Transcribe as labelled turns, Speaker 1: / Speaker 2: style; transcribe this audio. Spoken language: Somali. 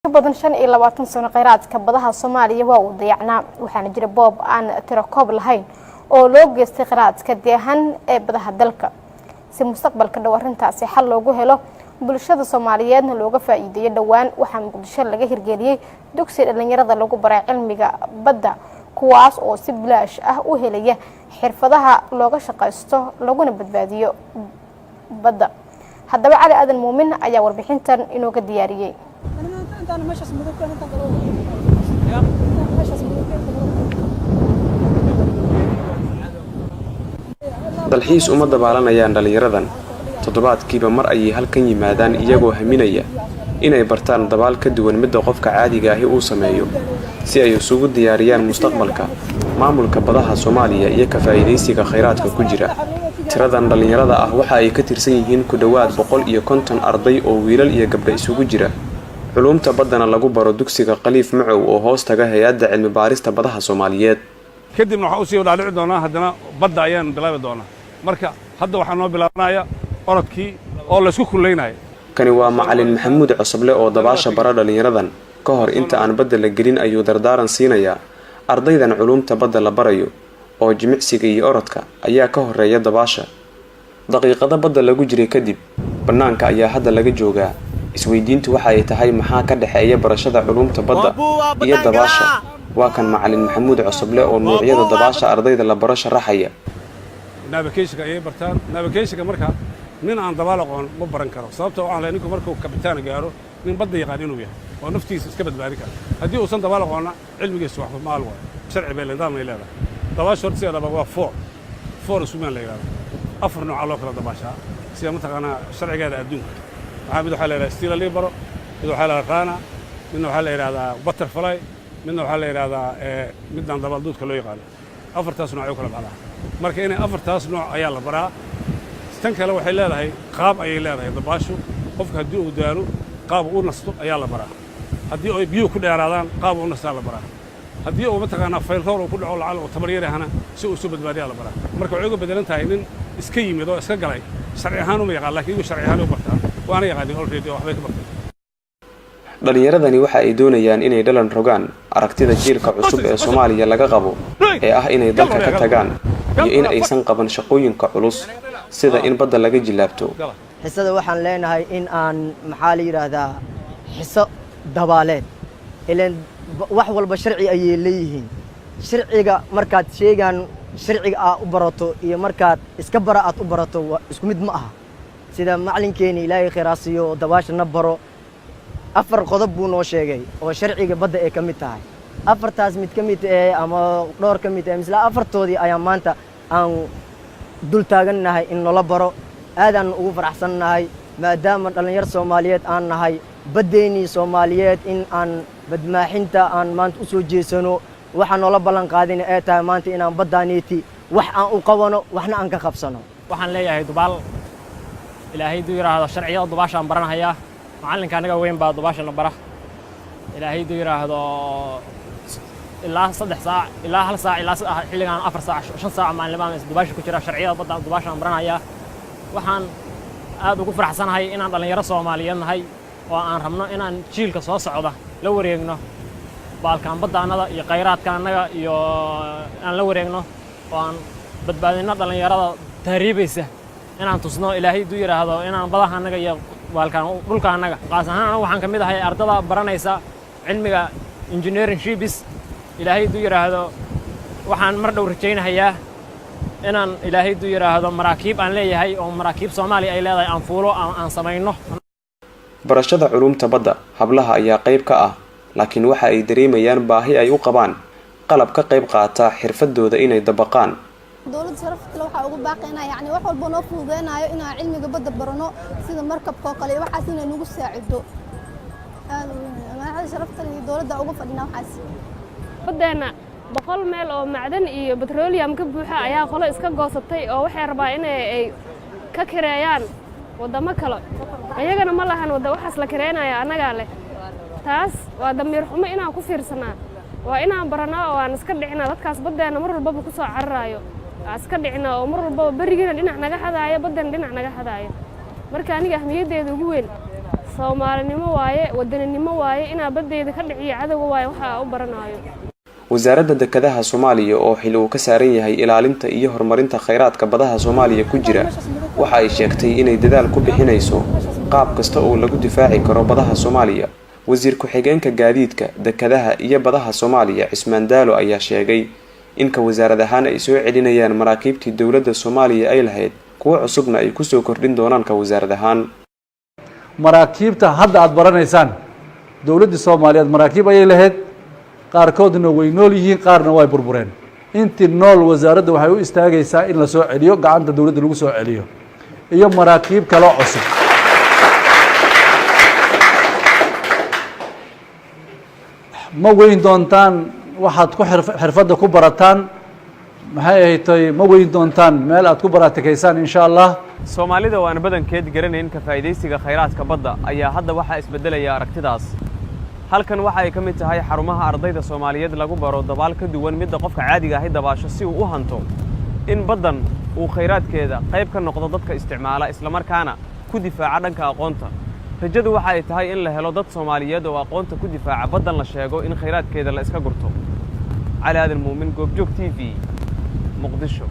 Speaker 1: badan 25 sano kheyraadka badaha Soomaaliya waa uu dayacnaa waxaana jira boob aan tiro koob lahayn oo loo geystay kheyraadka deehan ee badaha dalka si mustaqbalka dhow arintaasi xal loogu helo bulshada Soomaaliyeedna looga faa'iideeyo dhawaan waxa Muqdisho laga hirgeliyay dugsi dhalinyarada lagu baray cilmiga badda kuwaas oo si bilaash ah u helaya xirfadaha looga shaqeysto laguna badbaadiyo badda haddaba Cali Aadan Muumin ayaa warbixintan inoo ka diyaariyay
Speaker 2: dalxiis uma dabaalanayaan dhalinyaradan toddobaadkiiba mar ay halkan yimaadaan iyagoo haminaya inay bartaan dabaal ka duwan midda qofka caadiga ah uu sameeyo si ay isugu diyaariyaan mustaqbalka maamulka badaha Soomaaliya iyo ka faa'iideysiga kheyraadka ku jira tiradan dhalinyarada ah waxa ay ka tirsan yihiin ku dhawaad 150 arday oo wiilal iyo gabdho isugu jira culumta badana lagu baro dugsiga Khaliif Macow oo hoos taga hay'adda cilmi baarista badaha Soomaaliyeed
Speaker 3: kadibna waxa uu sii wadaalici doonaa haddana badda ayaan bilaabi doonaa marka hadda waxa noo bilaabnaya orodkii oo la isku kuleynayo
Speaker 2: kani waa macallin Maxamuud Cusable oo dabaasha bara dhalinyaradan ka hor inta aan badda la gelin ayuu dardaaran siinaya ardaydan culumta badda la barayo oo jimicsiga iyo orodka ayaa ka horeeya dabaasha daqiiqada badda lagu jiray kadib banaanka ayaa hadda laga joogaa isweydiintu waxa ay tahay maxaa ka dhaxeeya barashada culumta badda iyo dabaasha waa kan macallin Maxamuud Cusable oo noocyada dabaasha ardayda la baro sharaxaya
Speaker 3: navigation ay bartaan navigation marka nin aan dabaal aqoon ma baran karo sababtoo ah ninku markuu kabitaan gaaro nin badda yaqaan inuu yahay oo naftiisa iska badbaadi karo hadii uusan dabaal aqoon cilmigiisu wax ma alwa sharci baa leedahay leedahay dabaasha horteeda waa four isumaan leeyahay afar nooc loo kala dabaasha si ma taqaana sharcigeeda adduunka waxa mid waxa la yiraahdaa steel libero mid waxa la yiraahdaa mid waxa la yiraahdaa butterfly mid waxa la yiraahdaa midaan dabaal duudka loo yaqaan afartaas nooc oo kala baxda marka inay afartaas nooc ayaa la baraa tan kale waxay leedahay qaab ay leedahay dabaashu qofka hadii uu daalo qaab uu nasto ayaa la baraa hadii ay biyo ku dheeraadaan qaab uu nasto la baraa hadii uu mataqaana fayl roor ku dhaco lacal oo tabaryarahana si uu soo badbaadiyo la baraa marka waxay uga bedelan tahay nin iska yimid oo iska galay sharci ahaan uma yaqaan laakiin uu sharci ahaan u bartaa waana yaqaan already waxbay ka bartay dhalinyaradani waxa ay doonayaan inay dhalan rogaan aragtida jiilka cusub ee Soomaaliya laga qabo ee ah inay dalka ka tagaan iyo in aysan qaban shaqooyinka culus sida in badda laga jilaabto
Speaker 4: xisada waxaan leenahay in aan maxaa la yiraahdaa xiso dabaaleed ileen wax walba sharci ay leeyihiin sharciga markaad sheegan sharciga aad u barato iyo markaad iska bara aad u barato isku mid ma aha sida macalinkeena Ilaahay khayraasiyo dabaasha na baro afar qodob buu noo sheegay oo sharciga badda ay ka mid tahay afartaas mid ka mid ama dhowr ka mid misla afartoodii ayaa maanta aan dul taagannahay in nala baro aadan ugu faraxsannahay maadaama dhalinyar Soomaaliyeed aan nahay baddeeni Soomaaliyeed in aan badmaaxinta aan maanta u soo jeesano waxa nala ballan qaadina ay tahay maanta inaan baddaaniiti wax aan u qabano waxna aan ka qabsano
Speaker 5: waxaan leeyahay dubaal ilaahay duu yiraahdo sharciga dubaasha aan baranayaa macallinka anaga weyn baa dubaasha na bara ilaahay duu yiraahdo ilaa 3 saac ilaa 1 saac ilaa xilligan 4 saac 5 saac maalinlamaan dubaasha ku jira sharciga badda dubaasha aan baranayaa waxaan aad ugu faraxsanahay inaan dhalinyaro Soomaaliyeed nahay oo aan rabno inaan jiilka soo socda la wareegno baalkan baddaanada iyo kheyraadkaanaga iyo aan la wareegno oo aan badbaadino dhalinyarada taariibaysa inaan tusno ilaahay duu yiraahdo inaan badahaanaga iyo baalkan dhulkaanaga qaas ahaan waxaan ka mid ahay ardada baranaysa cilmiga engineering shipis ilaahay duu yiraahdo waxaan mar dhow rajaynayaa inaan ilaahay duu yiraahdo maraakiib aan leeyahay oo maraakiib Soomaali ay leedahay aan fuulo aan sameeyno
Speaker 2: barashada culumta badda hablaha ayaa qayb ka ah laakiin waxa ay dareemayaan baahi ay u qabaan qalab ka qayb qaata xirfadooda inay dabaqaan
Speaker 6: dawladda sharafta waxa ugu baaqaynaa yani wax walba noo fududeenayo inaan cilmiga badda barano sida markabka oo kale waxaas inay nagu saacido ama sharafta dawladda ugu fadhina waxaas
Speaker 7: badana 100 meel oo macdan iyo petroleum ka buuxa ayaa qolo iska goosatay oo waxay rabaa inay ka kireeyaan wadamo kale ayagana ma lahan wada waxaas la kireenayo anaga leh taas waa damiir xumo inaan ku fiirsanaa waa inaan baranaa oo aan iska dhicina dadkaas badana mar walba ku soo cararayo iska dhicina oo mar walba barigeena dhinac naga hadaayo badana dhinac naga hadaayo marka aniga ahmiyadeedu ugu weyn soomaalinimo waaye wadaninimo waaye inaa baddeeda ka dhiciyo cadowga waaye waxa u baranayo
Speaker 2: wasaaradda dekedaha Soomaaliya oo xil uu ka saaran yahay ilaalinta iyo horumarinta kheyraadka badaha Soomaaliya ku jira waxa ay sheegtay inay dadaal ku bixinayso qaab kasta oo lagu difaaci karo badaha Soomaaliya wasiir ku-xigeenka gaadiidka dekedaha iyo badaha Soomaaliya Cismaan Daalo ayaa sheegay in ka wasaaradahan ay soo celinayaan maraakiibtii dawladda Soomaaliya ay lahayd kuwa cusubna ay ku soo kordhin doonaan ka wasaaradahan
Speaker 8: maraakiibta hadda aad baranaysaan dawladda Soomaaliyeed maraakiib ay lahayd qaarkoodna way nool yihiin qaarna way burbureen intii nool wasaaradda waxay u istaagaysaa in la soo celiyo gacanta dawladda lagu soo celiyo iyo maraakiib kale cusub ma weyn doontaan waxaad ku xirfadda ku barataan maxay ahayd ma weyn doontaan meel aad ku baraatikaysaan insha Allah
Speaker 2: Soomaalida oo aan badankeed garanayn ka faa'iideysiga kheyraadka badda ayaa hadda waxa isbedelaya aragtidaas halkan waxa ay ka mid tahay xarumaha ardayda Soomaaliyeed lagu baro dabaal ka duwan mid qofka caadiga ah dabaasho si uu u hanto in badan uu kheyraadkeeda qayb ka noqdo dadka isticmaala isla markaana ku difaaca dhanka aqoonta rajadu waxa ay tahay in la helo dad Soomaaliyeed oo aqoonta ku difaaca badan la sheego in kheyraadkeeda la iska gurto Cali Aadan Muumin Goobjoog TV Muqdisho